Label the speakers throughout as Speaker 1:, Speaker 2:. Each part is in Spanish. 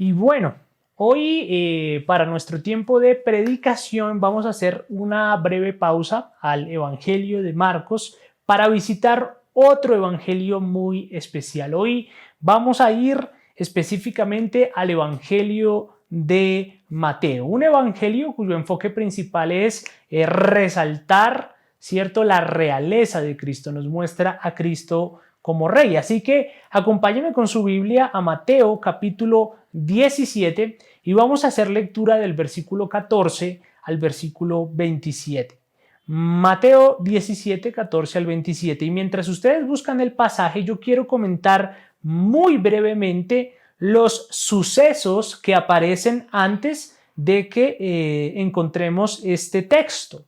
Speaker 1: Y bueno, hoy para nuestro tiempo de predicación vamos a hacer una breve pausa al Evangelio de Marcos para visitar otro evangelio muy especial. Hoy vamos a ir específicamente al Evangelio de Mateo, un evangelio cuyo enfoque principal es resaltar, ¿cierto?, la realeza de Cristo, nos muestra a Cristo como rey. Así que acompáñenme con su Biblia a Mateo capítulo 17 y vamos a hacer lectura del versículo 14 al versículo 27. Mateo 17, 14 al 27. Y mientras ustedes buscan el pasaje, yo quiero comentar muy brevemente los sucesos que aparecen antes de que encontremos este texto.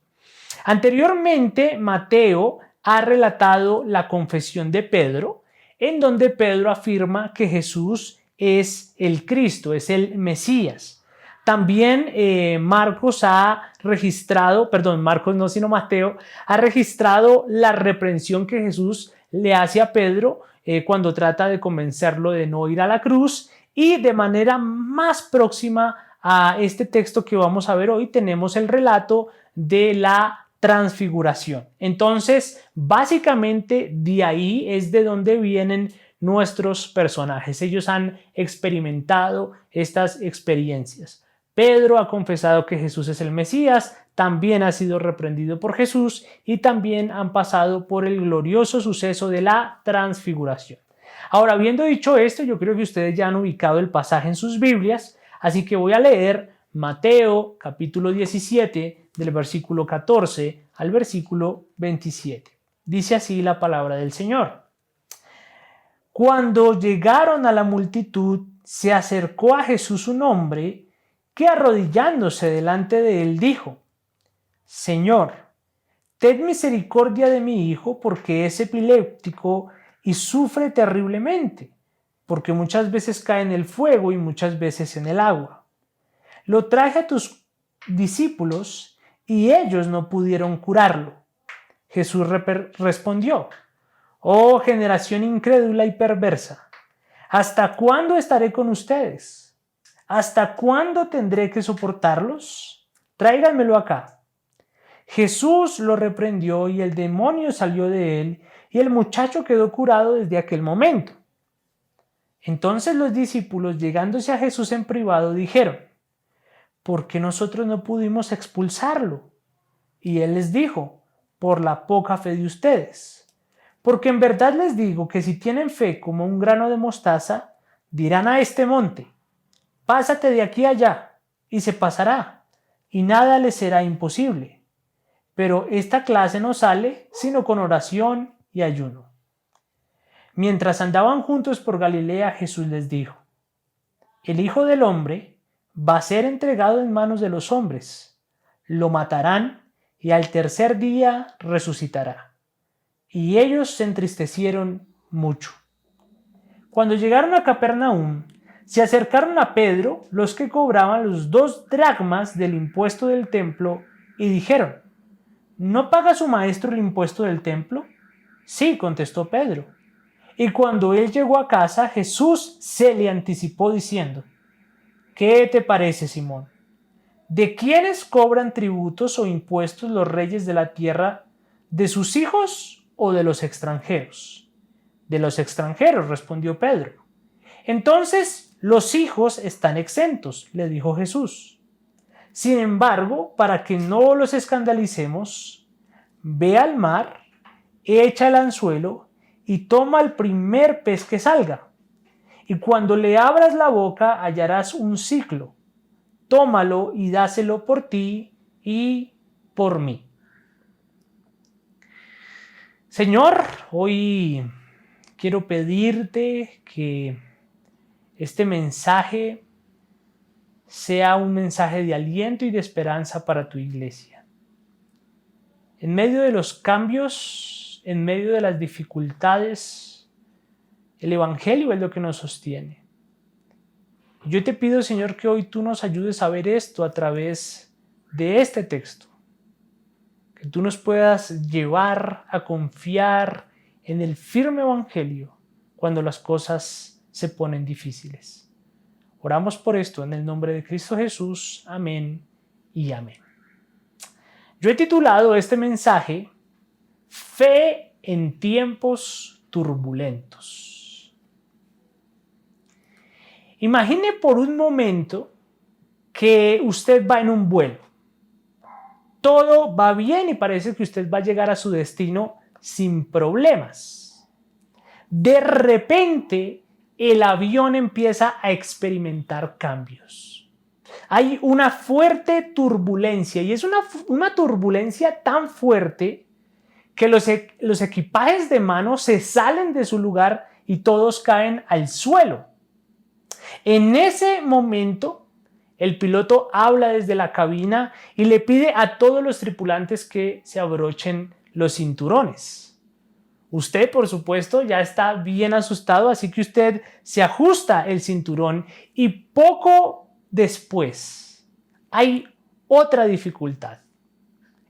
Speaker 1: Anteriormente, Mateo ha relatado la confesión de Pedro, en donde Pedro afirma que Jesús es el Cristo, es el Mesías. También Marcos ha registrado, perdón, Marcos no, sino Mateo, ha registrado la reprensión que Jesús le hace a Pedro cuando trata de convencerlo de no ir a la cruz, y de manera más próxima a este texto que vamos a ver hoy tenemos el relato de la transfiguración. Entonces, básicamente de ahí es de donde vienen nuestros personajes. Ellos han experimentado estas experiencias. Pedro ha confesado que Jesús es el Mesías, también ha sido reprendido por Jesús y también han pasado por el glorioso suceso de la transfiguración. Ahora, habiendo dicho esto, yo creo que ustedes ya han ubicado el pasaje en sus Biblias, así que voy a leer Mateo capítulo 17 del versículo 14 al versículo 27. Dice así la palabra del Señor. Cuando llegaron a la multitud, se acercó a Jesús un hombre que, arrodillándose delante de él, dijo: Señor, ten misericordia de mi hijo, porque es epiléptico y sufre terriblemente, porque muchas veces cae en el fuego y muchas veces en el agua. Lo traje a tus discípulos y ellos no pudieron curarlo. Jesús respondió: Oh generación incrédula y perversa, ¿hasta cuándo estaré con ustedes? ¿Hasta cuándo tendré que soportarlos? Tráiganmelo acá. Jesús lo reprendió y el demonio salió de él y el muchacho quedó curado desde aquel momento. Entonces los discípulos, llegándose a Jesús en privado, dijeron: ¿por qué nosotros no pudimos expulsarlo? Y él les dijo: por la poca fe de ustedes. Porque en verdad les digo que si tienen fe como un grano de mostaza, dirán a este monte: pásate de aquí allá, y se pasará, y nada les será imposible. Pero esta clase no sale sino con oración y ayuno. Mientras andaban juntos por Galilea, Jesús les dijo: el Hijo del Hombre va a ser entregado en manos de los hombres, lo matarán y al tercer día resucitará. Y ellos se entristecieron mucho. Cuando llegaron a Capernaum, se acercaron a Pedro los que cobraban los 2 dracmas del impuesto del templo y dijeron: ¿no paga su maestro el impuesto del templo? Sí, contestó Pedro. Y cuando él llegó a casa, Jesús se le anticipó diciendo: ¿qué te parece, Simón? ¿De quiénes cobran tributos o impuestos los reyes de la tierra? ¿De sus hijos o de los extranjeros? De los extranjeros, respondió Pedro. Entonces, los hijos están exentos, le dijo Jesús. Sin embargo, para que no los escandalicemos, ve al mar, echa el anzuelo y toma el primer pez que salga. Y cuando le abras la boca hallarás un siclo. Tómalo y dáselo por ti y por mí. Señor, hoy quiero pedirte que este mensaje sea un mensaje de aliento y de esperanza para tu iglesia. En medio de los cambios, en medio de las dificultades, el Evangelio es lo que nos sostiene. Yo te pido, Señor, que hoy tú nos ayudes a ver esto a través de este texto. Que tú nos puedas llevar a confiar en el firme Evangelio cuando las cosas se ponen difíciles. Oramos por esto en el nombre de Cristo Jesús. Amén y amén. Yo he titulado este mensaje Fe en tiempos turbulentos. Imagine por un momento que usted va en un vuelo. Todo va bien y parece que usted va a llegar a su destino sin problemas. De repente, el avión empieza a experimentar cambios. Hay una fuerte turbulencia y es una turbulencia tan fuerte que los equipajes de mano se salen de su lugar y todos caen al suelo. En ese momento, el piloto habla desde la cabina y le pide a todos los tripulantes que se abrochen los cinturones. Usted, por supuesto, ya está bien asustado, así que usted se ajusta el cinturón y poco después hay otra dificultad.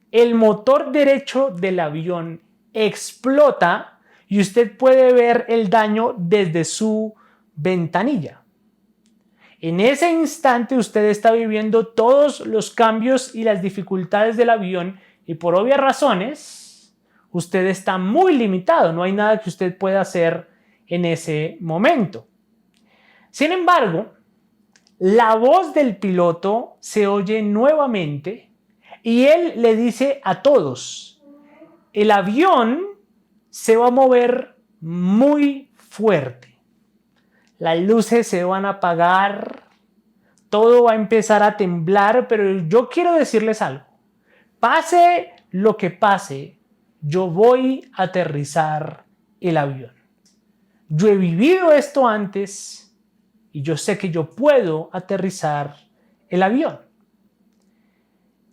Speaker 1: El motor derecho del avión explota y usted puede ver el daño desde su ventanilla. En ese instante usted está viviendo todos los cambios y las dificultades del avión y por obvias razones usted está muy limitado, no hay nada que usted pueda hacer en ese momento. Sin embargo, la voz del piloto se oye nuevamente y él le dice a todos, el avión se va a mover muy fuerte. Las luces se van a apagar, todo va a empezar a temblar, pero yo quiero decirles algo. Pase lo que pase, yo voy a aterrizar el avión. Yo he vivido esto antes y yo sé que yo puedo aterrizar el avión.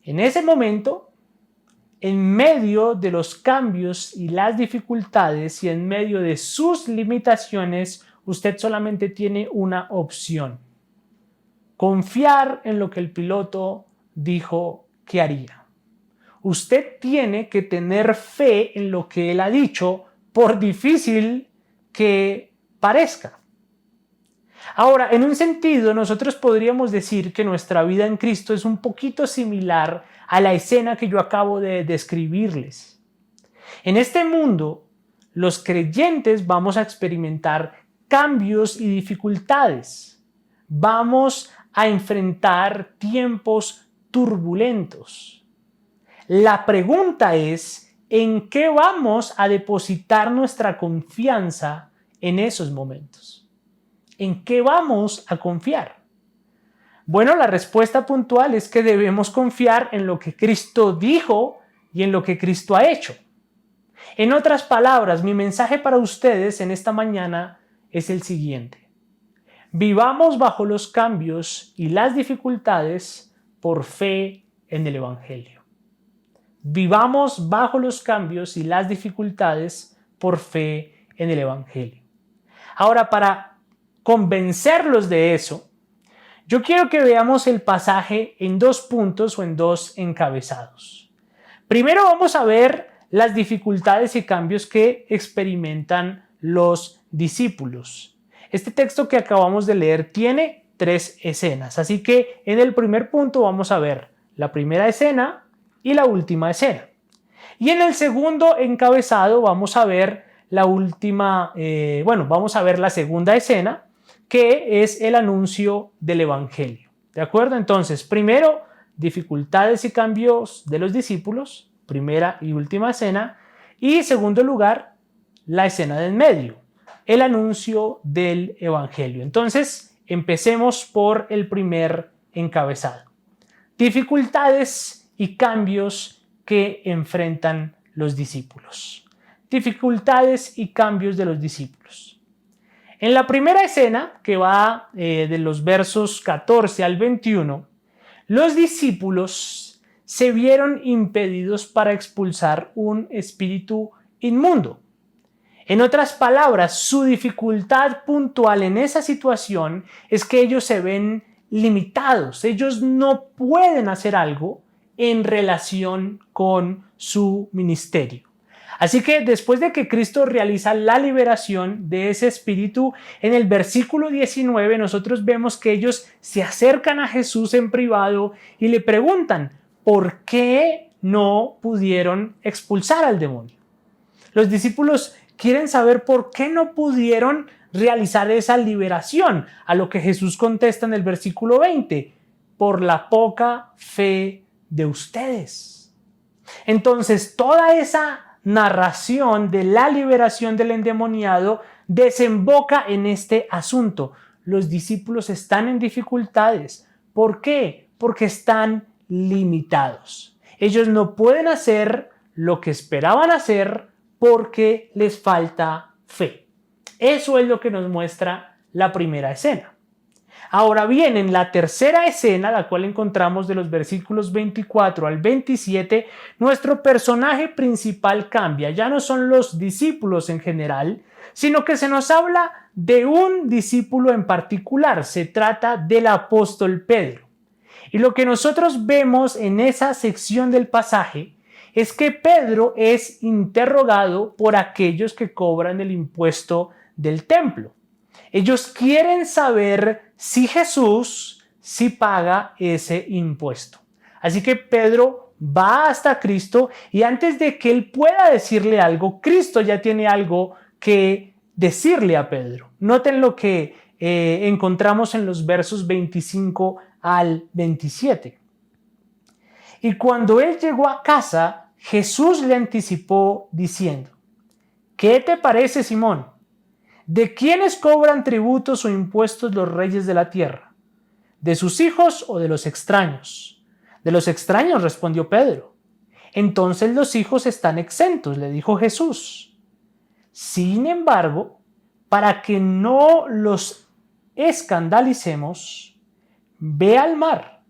Speaker 1: En ese momento, en medio de los cambios y las dificultades y en medio de sus limitaciones, usted solamente tiene una opción: confiar en lo que el piloto dijo que haría. Usted tiene que tener fe en lo que él ha dicho, por difícil que parezca. Ahora, en un sentido, nosotros podríamos decir que nuestra vida en Cristo es un poquito similar a la escena que yo acabo de describirles. En este mundo, los creyentes vamos a experimentar cambios y dificultades. Vamos a enfrentar tiempos turbulentos. La pregunta es, ¿en qué vamos a depositar nuestra confianza en esos momentos? ¿En qué vamos a confiar? Bueno, la respuesta puntual es que debemos confiar en lo que Cristo dijo y en lo que Cristo ha hecho. En otras palabras, mi mensaje para ustedes en esta mañana es el siguiente: vivamos bajo los cambios y las dificultades por fe en el Evangelio. Vivamos bajo los cambios y las dificultades por fe en el Evangelio. Ahora, para convencerlos de eso, yo quiero que veamos el pasaje en dos puntos o en dos encabezados. Primero vamos a ver las dificultades y cambios que experimentan los discípulos. Este texto que acabamos de leer tiene 3 escenas, así que en el primer punto vamos a ver la primera escena y la última escena. Y en el segundo encabezado vamos a ver vamos a ver la segunda escena, que es el anuncio del Evangelio. ¿De acuerdo? Entonces, primero, dificultades y cambios de los discípulos, primera y última escena, y segundo lugar, la escena del medio, el anuncio del Evangelio. Entonces, empecemos por el primer encabezado. Dificultades y cambios que enfrentan los discípulos. Dificultades y cambios de los discípulos. En la primera escena, que va de los versos 14 al 21, los discípulos se vieron impedidos para expulsar un espíritu inmundo. En otras palabras, su dificultad puntual en esa situación es que ellos se ven limitados. Ellos no pueden hacer algo en relación con su ministerio. Así que después de que Cristo realiza la liberación de ese espíritu, en el versículo 19 nosotros vemos que ellos se acercan a Jesús en privado y le preguntan, ¿por qué no pudieron expulsar al demonio? Los discípulos quieren saber por qué no pudieron realizar esa liberación, a lo que Jesús contesta en el versículo 20, por la poca fe de ustedes. Entonces, toda esa narración de la liberación del endemoniado desemboca en este asunto. Los discípulos están en dificultades. ¿Por qué? Porque están limitados. Ellos no pueden hacer lo que esperaban hacer porque les falta fe. Eso es lo que nos muestra la primera escena. Ahora bien, en la tercera escena, la cual encontramos de los versículos 24 al 27, nuestro personaje principal cambia. Ya no son los discípulos en general, sino que se nos habla de un discípulo en particular. Se trata del apóstol Pedro. Y lo que nosotros vemos en esa sección del pasaje es que Pedro es interrogado por aquellos que cobran el impuesto del templo. Ellos quieren saber si Jesús sí paga ese impuesto. Así que Pedro va hasta Cristo y antes de que él pueda decirle algo, Cristo ya tiene algo que decirle a Pedro. Noten lo que encontramos en los versos 25 al 27. Y cuando él llegó a casa, Jesús le anticipó diciendo, ¿qué te parece, Simón? ¿De quiénes cobran tributos o impuestos los reyes de la tierra? ¿De sus hijos o de los extraños? De los extraños, respondió Pedro. Entonces los hijos están exentos, le dijo Jesús. Sin embargo, para que no los escandalicemos, ve al mar,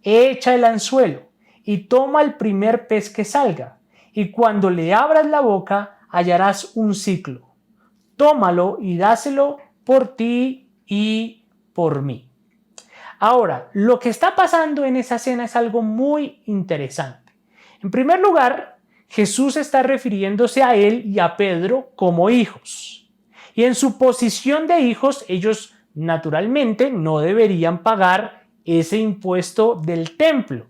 Speaker 1: echa el anzuelo y toma el primer pez que salga, y cuando le abras la boca hallarás un siclo. Tómalo y dáselo por ti y por mí. Ahora, lo que está pasando en esa escena es algo muy interesante. En primer lugar, Jesús está refiriéndose a él y a Pedro como hijos. Y en su posición de hijos, ellos naturalmente no deberían pagar ese impuesto del templo.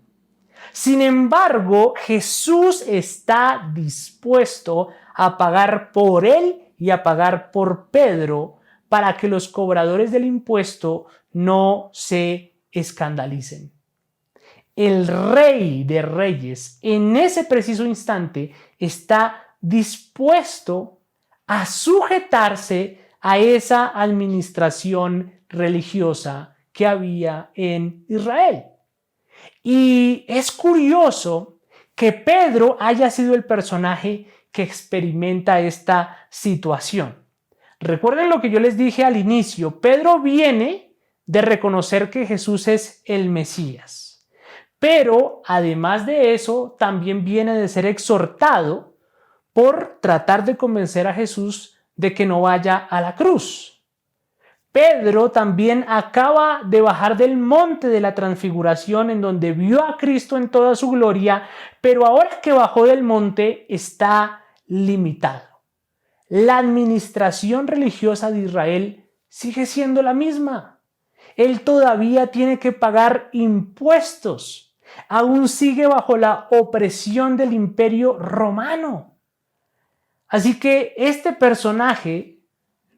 Speaker 1: Sin embargo, Jesús está dispuesto a pagar por él y a pagar por Pedro para que los cobradores del impuesto no se escandalicen. El Rey de Reyes en ese preciso instante está dispuesto a sujetarse a esa administración religiosa que había en Israel. Y es curioso que Pedro haya sido el personaje que experimenta esta situación. Recuerden lo que yo les dije al inicio, Pedro viene de reconocer que Jesús es el Mesías, pero además de eso también viene de ser exhortado por tratar de convencer a Jesús de que no vaya a la cruz. Pedro también acaba de bajar del monte de la transfiguración en donde vio a Cristo en toda su gloria, pero ahora que bajó del monte está limitado. La administración religiosa de Israel sigue siendo la misma. Él todavía tiene que pagar impuestos. Aún sigue bajo la opresión del imperio romano. Así que este personaje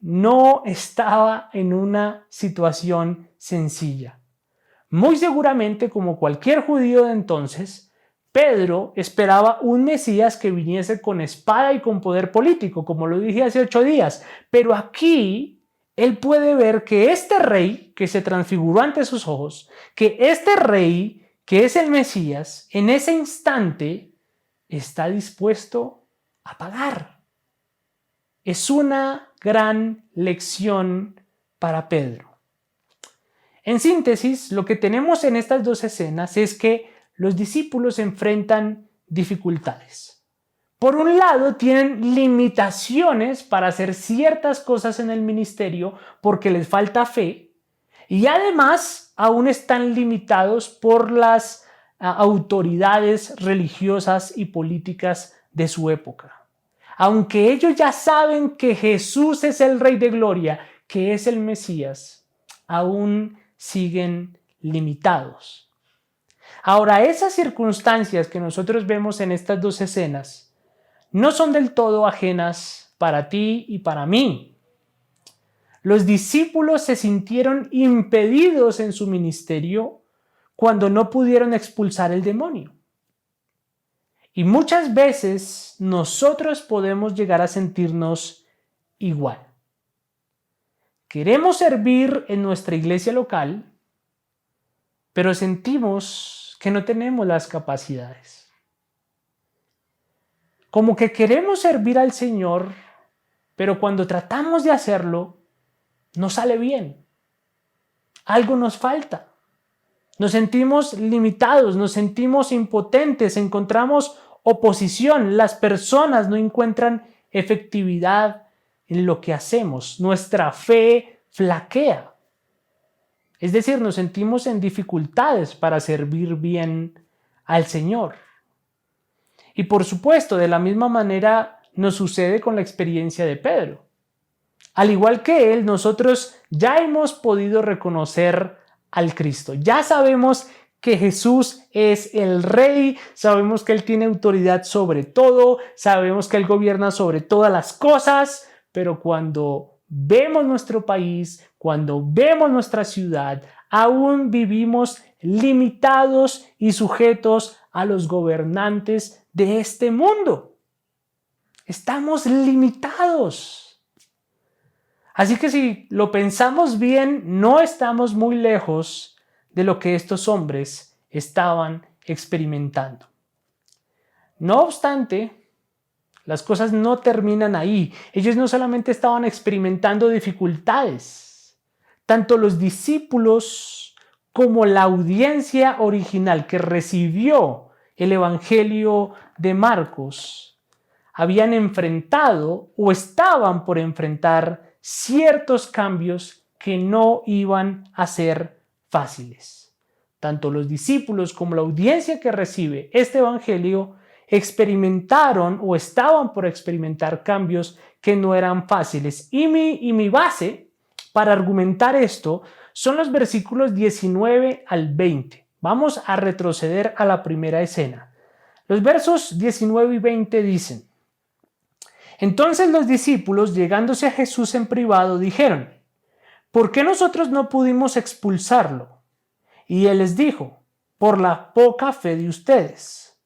Speaker 1: no estaba en una situación sencilla. Muy seguramente, como cualquier judío de entonces, Pedro esperaba un Mesías que viniese con espada y con poder político, como lo dije hace 8 días. Pero aquí él puede ver que este rey que se transfiguró ante sus ojos, que este rey que es el Mesías, en ese instante está dispuesto a pagar. Es una gran lección para Pedro. En síntesis, lo que tenemos en estas dos escenas es que los discípulos enfrentan dificultades. Por un lado, tienen limitaciones para hacer ciertas cosas en el ministerio porque les falta fe y además aún están limitados por las autoridades religiosas y políticas de su época. Aunque ellos ya saben que Jesús es el Rey de Gloria, que es el Mesías, aún siguen limitados. Ahora, esas circunstancias que nosotros vemos en estas dos escenas no son del todo ajenas para ti y para mí. Los discípulos se sintieron impedidos en su ministerio cuando no pudieron expulsar el demonio. Y muchas veces nosotros podemos llegar a sentirnos igual. Queremos servir en nuestra iglesia local, pero sentimos que no tenemos las capacidades. Como que queremos servir al Señor, pero cuando tratamos de hacerlo, no sale bien. Algo nos falta. Nos sentimos limitados, nos sentimos impotentes, encontramos oposición, las personas no encuentran efectividad en lo que hacemos, nuestra fe flaquea. Es decir, nos sentimos en dificultades para servir bien al Señor. Y por supuesto, de la misma manera nos sucede con la experiencia de Pedro. Al igual que él, nosotros ya hemos podido reconocer al Cristo. Ya sabemos que Jesús es el Rey, sabemos que Él tiene autoridad sobre todo, sabemos que Él gobierna sobre todas las cosas, pero cuando vemos nuestro país, cuando vemos nuestra ciudad, aún vivimos limitados y sujetos a los gobernantes de este mundo. Estamos limitados. Así que si lo pensamos bien, no estamos muy lejos de lo que estos hombres estaban experimentando. No obstante, las cosas no terminan ahí. Ellos no solamente estaban experimentando dificultades, tanto los discípulos como la audiencia original que recibió el Evangelio de Marcos habían enfrentado o estaban por enfrentar ciertos cambios que no iban a ser fáciles. Tanto los discípulos como la audiencia que recibe este evangelio experimentaron o estaban por experimentar cambios que no eran fáciles. Y mi base para argumentar esto son los versículos 19 al 20. Vamos a retroceder a la primera escena. Los versos 19 y 20 dicen: Entonces los discípulos, llegándose a Jesús en privado, dijeron: ¿Por qué nosotros no pudimos expulsarlo? Y él les dijo: por la poca fe de ustedes.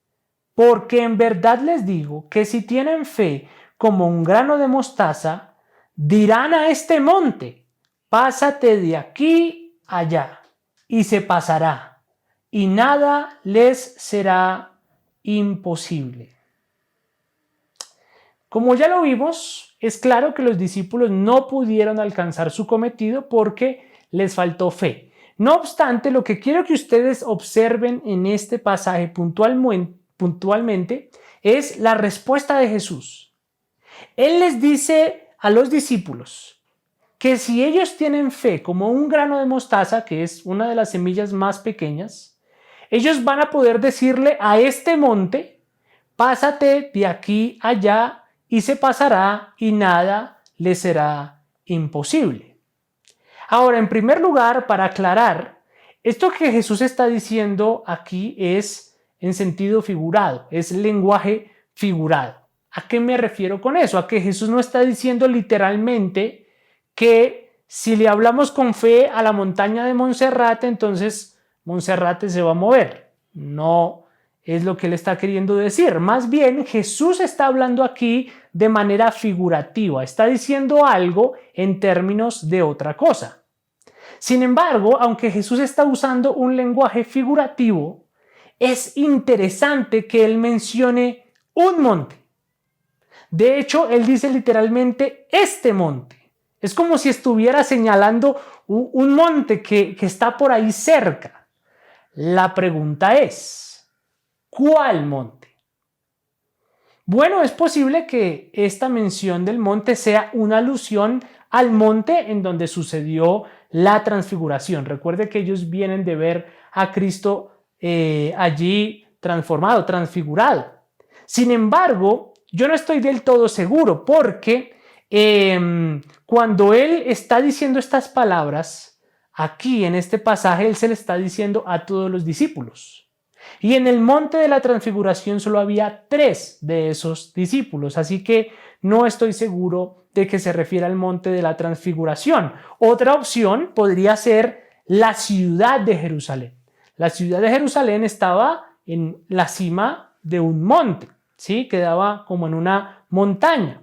Speaker 1: Porque en verdad les digo que si tienen fe como un grano de mostaza, dirán a este monte: pásate de aquí allá, y se pasará, y nada les será imposible. Como ya lo vimos, es claro que los discípulos no pudieron alcanzar su cometido porque les faltó fe. No obstante, lo que quiero que ustedes observen en este pasaje puntualmente es la respuesta de Jesús. Él les dice a los discípulos que si ellos tienen fe como un grano de mostaza, que es una de las semillas más pequeñas, ellos van a poder decirle a este monte: pásate de aquí allá, y se pasará, y nada le será imposible. Ahora, en primer lugar, para aclarar, esto que Jesús está diciendo aquí es en sentido figurado, es lenguaje figurado. ¿A qué me refiero con eso? A que Jesús no está diciendo literalmente que si le hablamos con fe a la montaña de Monserrate, entonces Monserrate se va a mover. No es lo que él está queriendo decir. Más bien, Jesús está hablando aquí de manera figurativa. Está diciendo algo en términos de otra cosa. Sin embargo, aunque Jesús está usando un lenguaje figurativo, es interesante que él mencione un monte. De hecho, él dice literalmente este monte. Es como si estuviera señalando un monte que está por ahí cerca. La pregunta es: ¿cuál monte? Bueno, es posible que esta mención del monte sea una alusión al monte en donde sucedió la transfiguración. Recuerde que ellos vienen de ver a Cristo allí transformado, transfigurado. Sin embargo, yo no estoy del todo seguro porque cuando él está diciendo estas palabras, aquí en este pasaje él se le está diciendo a todos los discípulos. Y en el monte de la transfiguración solo había 3 de esos discípulos, así que no estoy seguro de que se refiere al monte de la transfiguración. Otra opción podría ser la ciudad de Jerusalén. La ciudad de Jerusalén estaba en la cima de un monte, ¿sí? Quedaba como en una montaña.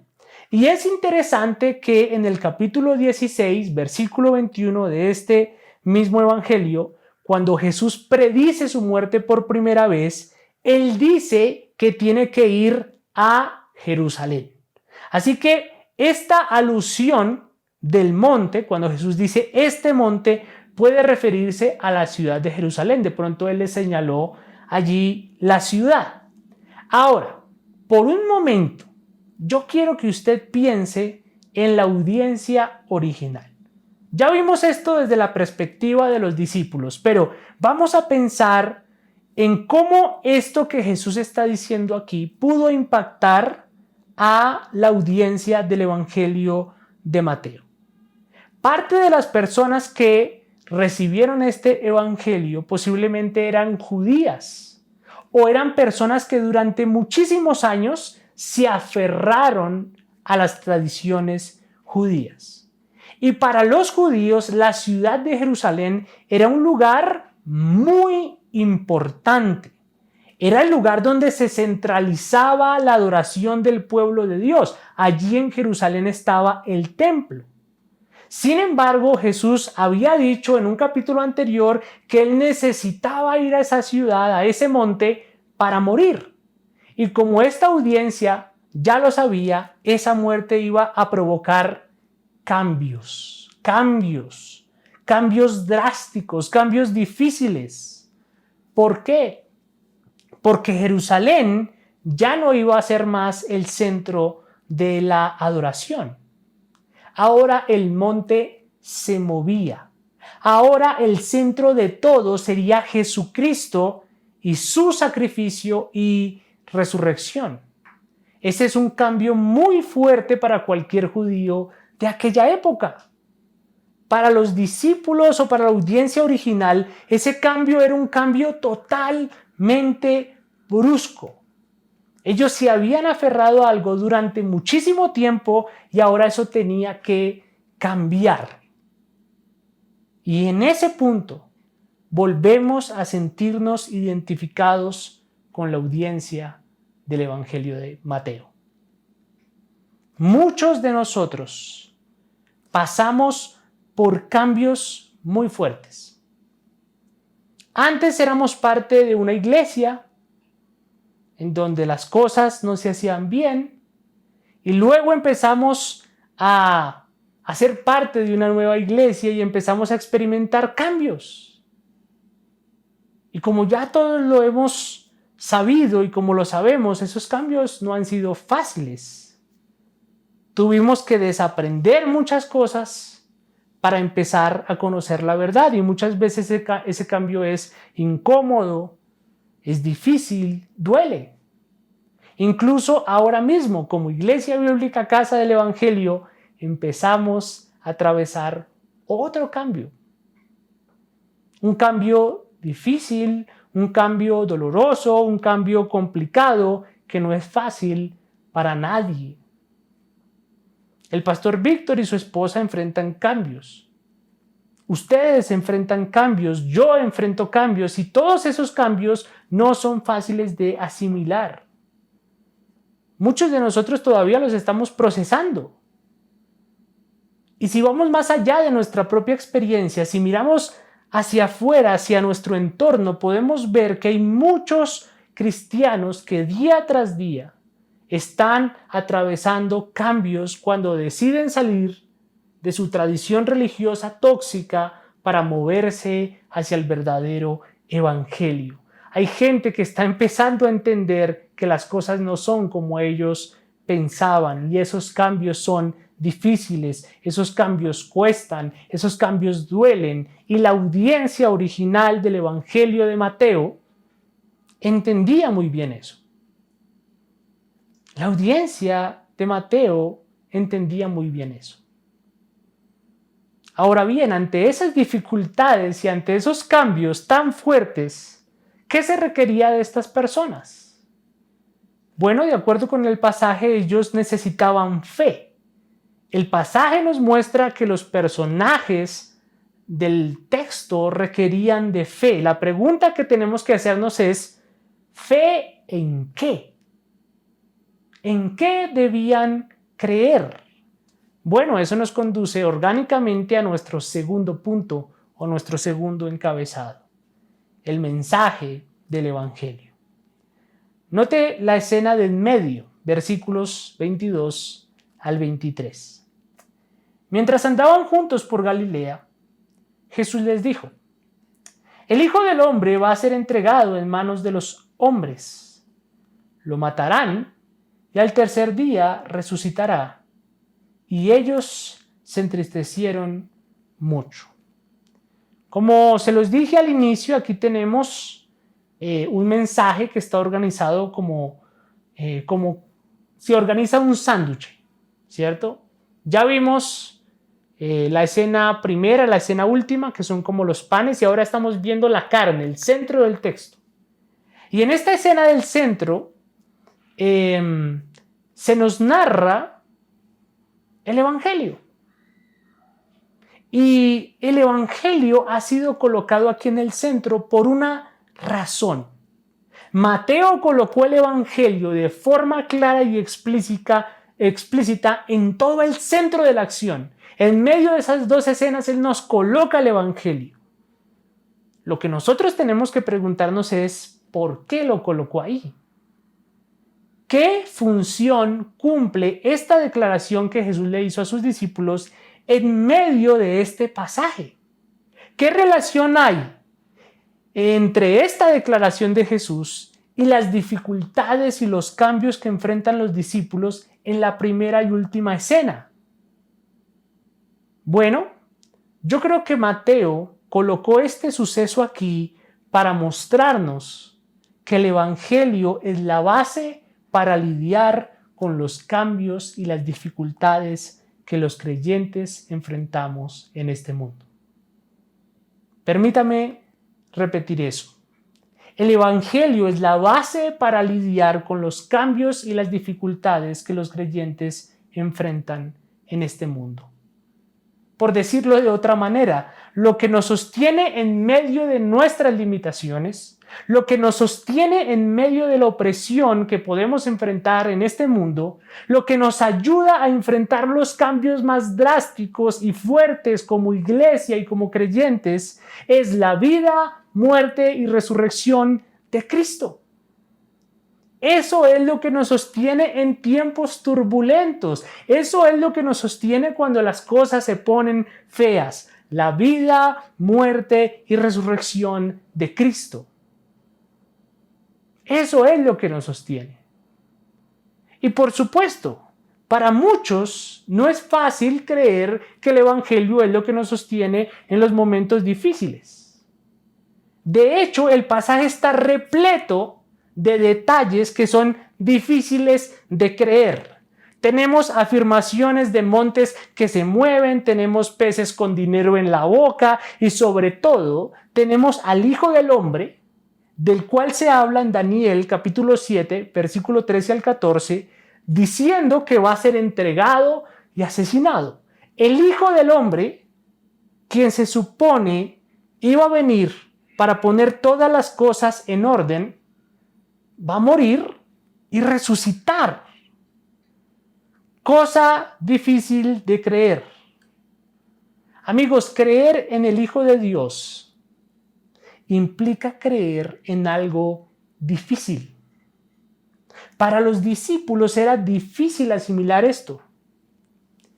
Speaker 1: Y es interesante que en el capítulo 16, versículo 21 de este mismo evangelio, cuando Jesús predice su muerte por primera vez, él dice que tiene que ir a Jerusalén. Así que esta alusión del monte, cuando Jesús dice este monte, puede referirse a la ciudad de Jerusalén. De pronto él le señaló allí la ciudad. Ahora, por un momento, yo quiero que usted piense en la audiencia original. Ya vimos esto desde la perspectiva de los discípulos, pero vamos a pensar en cómo esto que Jesús está diciendo aquí pudo impactar a la audiencia del Evangelio de Mateo. Parte de las personas que recibieron este Evangelio posiblemente eran judías o eran personas que durante muchísimos años se aferraron a las tradiciones judías. Y para los judíos la ciudad de Jerusalén era un lugar muy importante. Era el lugar donde se centralizaba la adoración del pueblo de Dios. Allí en Jerusalén estaba el templo. Sin embargo, Jesús había dicho en un capítulo anterior que él necesitaba ir a esa ciudad, a ese monte, para morir. Y como esta audiencia ya lo sabía, esa muerte iba a provocar cambios drásticos, cambios difíciles. ¿Por qué? Porque Jerusalén ya no iba a ser más el centro de la adoración. Ahora el monte se movía. Ahora el centro de todo sería Jesucristo y su sacrificio y resurrección. Ese es un cambio muy fuerte para cualquier judío de aquella época. Para los discípulos o para la audiencia original, ese cambio era un cambio totalmente brusco. Ellos se habían aferrado a algo durante muchísimo tiempo y ahora eso tenía que cambiar. Y en ese punto volvemos a sentirnos identificados con la audiencia del Evangelio de Mateo. Muchos de nosotros pasamos por cambios muy fuertes. Antes éramos parte de una iglesia en donde las cosas no se hacían bien y luego empezamos a ser parte de una nueva iglesia y empezamos a experimentar cambios. Y como ya todos lo hemos sabido y como lo sabemos, esos cambios no han sido fáciles. Tuvimos que desaprender muchas cosas para empezar a conocer la verdad y muchas veces ese cambio es incómodo, es difícil, duele. Incluso ahora mismo, como Iglesia Bíblica Casa del Evangelio, empezamos a atravesar otro cambio. Un cambio difícil, un cambio doloroso, un cambio complicado que no es fácil para nadie. El pastor Víctor y su esposa enfrentan cambios. Ustedes enfrentan cambios, yo enfrento cambios y todos esos cambios no son fáciles de asimilar. Muchos de nosotros todavía los estamos procesando. Y si vamos más allá de nuestra propia experiencia, si miramos hacia afuera, hacia nuestro entorno, podemos ver que hay muchos cristianos que día tras día están atravesando cambios cuando deciden salir de su tradición religiosa tóxica para moverse hacia el verdadero evangelio. Hay gente que está empezando a entender que las cosas no son como ellos pensaban y esos cambios son difíciles, esos cambios cuestan, esos cambios duelen y la audiencia original del Evangelio de Mateo entendía muy bien eso. La audiencia de Mateo entendía muy bien eso. Ahora bien, ante esas dificultades y ante esos cambios tan fuertes, ¿qué se requería de estas personas? Bueno, de acuerdo con el pasaje, ellos necesitaban fe. El pasaje nos muestra que los personajes del texto requerían de fe. La pregunta que tenemos que hacernos es, ¿fe en qué? ¿En qué debían creer? Bueno, eso nos conduce orgánicamente a nuestro segundo punto o nuestro segundo encabezado, el mensaje del Evangelio. Note la escena del medio, versículos 22 al 23. Mientras andaban juntos por Galilea, Jesús les dijo: el Hijo del Hombre va a ser entregado en manos de los hombres. Lo matarán y al tercer día resucitará. Y ellos se entristecieron mucho. Como se los dije al inicio, aquí tenemos un mensaje que está organizado como se organiza un sándwich, ¿cierto? Ya vimos la escena primera, la escena última, que son como los panes, y ahora estamos viendo la carne, el centro del texto. Y en esta escena del centro se nos narra el Evangelio. Y el Evangelio ha sido colocado aquí en el centro por una razón. Mateo colocó el Evangelio de forma clara y explícita en todo el centro de la acción. En medio de esas dos escenas, él nos coloca el Evangelio. Lo que nosotros tenemos que preguntarnos es, ¿por qué lo colocó ahí? ¿Qué función cumple esta declaración que Jesús le hizo a sus discípulos en medio de este pasaje? ¿Qué relación hay entre esta declaración de Jesús y las dificultades y los cambios que enfrentan los discípulos en la primera y última escena? Bueno, yo creo que Mateo colocó este suceso aquí para mostrarnos que el Evangelio es la base para lidiar con los cambios y las dificultades que los creyentes enfrentamos en este mundo. Permítame repetir eso. El Evangelio es la base para lidiar con los cambios y las dificultades que los creyentes enfrentan en este mundo. Por decirlo de otra manera, lo que nos sostiene en medio de nuestras limitaciones, lo que nos sostiene en medio de la opresión que podemos enfrentar en este mundo, lo que nos ayuda a enfrentar los cambios más drásticos y fuertes como iglesia y como creyentes, es la vida, muerte y resurrección de Cristo. Eso es lo que nos sostiene en tiempos turbulentos. Eso es lo que nos sostiene cuando las cosas se ponen feas. La vida, muerte y resurrección de Cristo. Eso es lo que nos sostiene. Y por supuesto, para muchos no es fácil creer que el Evangelio es lo que nos sostiene en los momentos difíciles. De hecho, el pasaje está repleto de detalles que son difíciles de creer. Tenemos afirmaciones de montes que se mueven, tenemos peces con dinero en la boca y sobre todo tenemos al Hijo del Hombre, del cual se habla en Daniel capítulo 7, versículo 13 al 14, diciendo que va a ser entregado y asesinado. El Hijo del Hombre, quien se supone iba a venir para poner todas las cosas en orden, va a morir y resucitar. Cosa difícil de creer. Amigos, creer en el Hijo de Dios implica creer en algo difícil. Para los discípulos era difícil asimilar esto.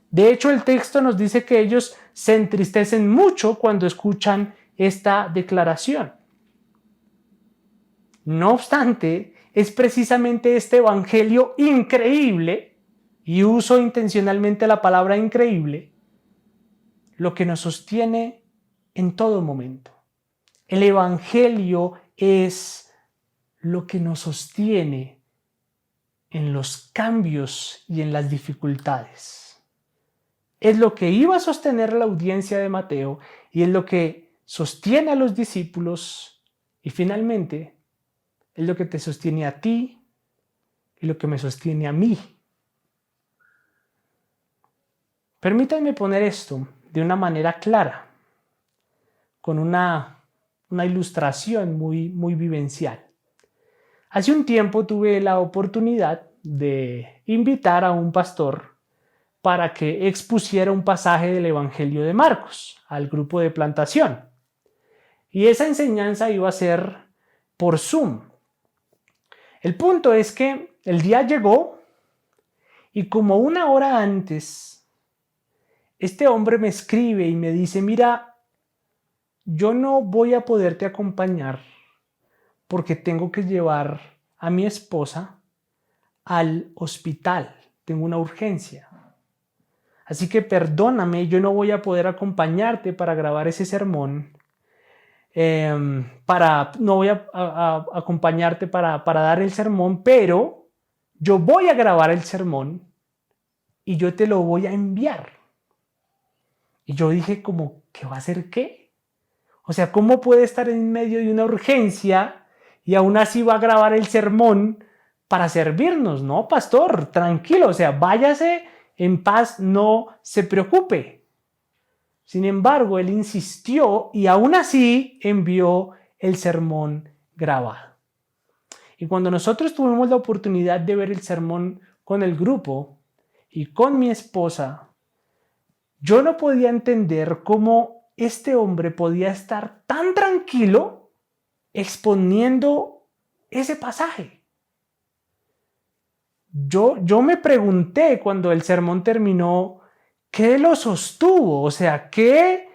Speaker 1: De hecho, el texto nos dice que ellos se entristecen mucho cuando escuchan esta declaración. No obstante, es precisamente este evangelio increíble, y uso intencionalmente la palabra increíble, lo que nos sostiene en todo momento. El evangelio es lo que nos sostiene en los cambios y en las dificultades. Es lo que iba a sostener la audiencia de Mateo y es lo que sostiene a los discípulos y finalmente es lo que te sostiene a ti y lo que me sostiene a mí. Permítanme poner esto de una manera clara, con una ilustración muy vivencial. Hace un tiempo tuve la oportunidad de invitar a un pastor para que expusiera un pasaje del Evangelio de Marcos al grupo de plantación. Y esa enseñanza iba a ser por Zoom. El punto es que el día llegó y como una hora antes, este hombre me escribe y me dice, mira, yo no voy a poderte acompañar porque tengo que llevar a mi esposa al hospital. Tengo una urgencia. Así que perdóname, yo no voy a poder acompañarte para grabar ese sermón. No voy a acompañarte para dar el sermón, pero yo voy a grabar el sermón y yo te lo voy a enviar. Y yo dije como, ¿qué va a hacer qué? O sea, ¿cómo puede estar en medio de una urgencia y aún así va a grabar el sermón para servirnos? No, pastor, tranquilo, o sea, váyase en paz, no se preocupe. Sin embargo, él insistió y aún así envió el sermón grabado. Y cuando nosotros tuvimos la oportunidad de ver el sermón con el grupo y con mi esposa, yo no podía entender cómo este hombre podía estar tan tranquilo exponiendo ese pasaje. Yo me pregunté cuando el sermón terminó, ¿qué lo sostuvo? O sea, ¿qué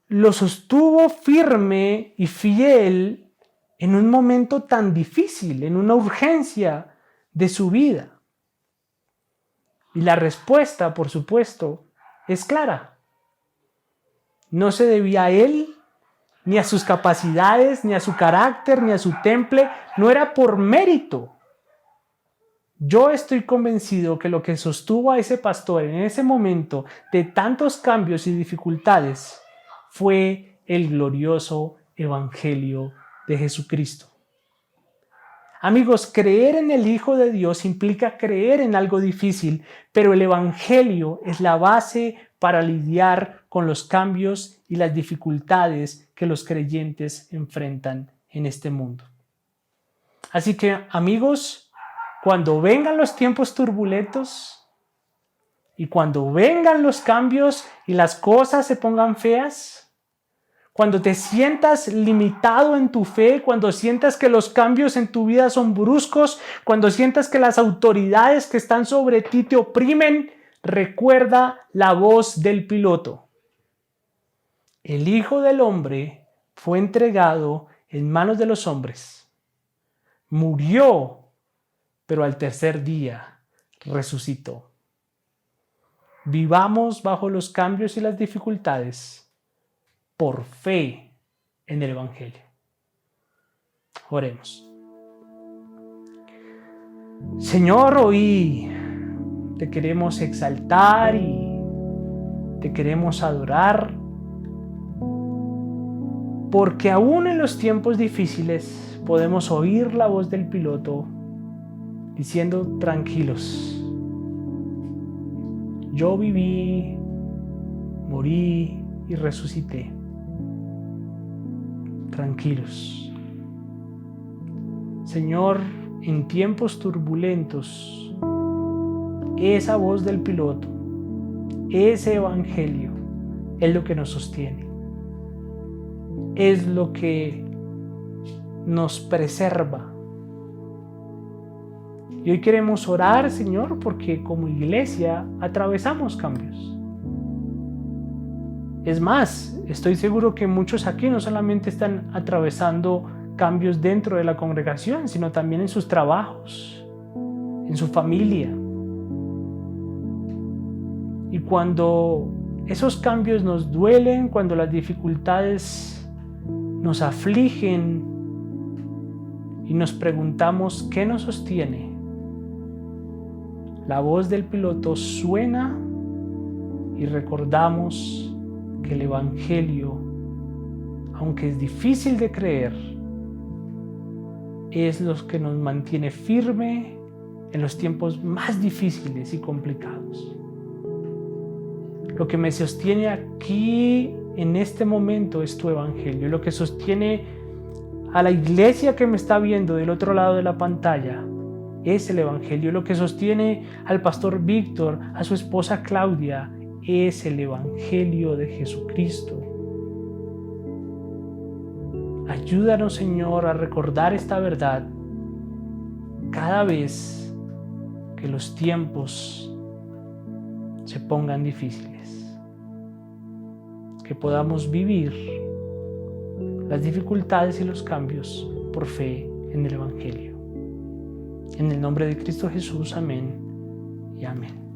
Speaker 1: lo sostuvo firme y fiel en un momento tan difícil, en una urgencia de su vida? Y la respuesta, por supuesto, es clara. No se debía a él, ni a sus capacidades, ni a su carácter, ni a su temple. No era por mérito. Yo estoy convencido que lo que sostuvo a ese pastor en ese momento de tantos cambios y dificultades fue el glorioso Evangelio de Jesucristo. Amigos, creer en el Hijo de Dios implica creer en algo difícil, pero el Evangelio es la base para lidiar con los cambios y las dificultades que los creyentes enfrentan en este mundo. Así que, amigos, cuando vengan los tiempos turbulentos y cuando vengan los cambios y las cosas se pongan feas, cuando te sientas limitado en tu fe, cuando sientas que los cambios en tu vida son bruscos, cuando sientas que las autoridades que están sobre ti te oprimen, recuerda la voz del piloto. El Hijo del Hombre fue entregado en manos de los hombres. Murió, pero al tercer día resucitó. Vivamos bajo los cambios y las dificultades por fe en el Evangelio. Oremos. Señor, hoy te queremos exaltar y te queremos adorar, porque aún en los tiempos difíciles podemos oír la voz del piloto diciendo: tranquilos, yo viví, morí y resucité. Tranquilos. Señor, en tiempos turbulentos, esa voz del piloto, ese evangelio es lo que nos sostiene, es lo que nos preserva. Y hoy queremos orar, Señor, porque como iglesia atravesamos cambios. Es más, estoy seguro que muchos aquí no solamente están atravesando cambios dentro de la congregación, sino también en sus trabajos, en su familia. Y cuando esos cambios nos duelen, cuando las dificultades nos afligen y nos preguntamos qué nos sostiene, la voz del piloto suena y recordamos que el Evangelio, aunque es difícil de creer, es lo que nos mantiene firme en los tiempos más difíciles y complicados. Lo que me sostiene aquí en este momento es tu Evangelio. Lo que sostiene a la iglesia que me está viendo del otro lado de la pantalla es el Evangelio. Lo que sostiene al pastor Víctor, a su esposa Claudia, es el Evangelio de Jesucristo. Ayúdanos, Señor, a recordar esta verdad cada vez que los tiempos se pongan difíciles. Que podamos vivir las dificultades y los cambios por fe en el Evangelio. En el nombre de Cristo Jesús, amén y amén.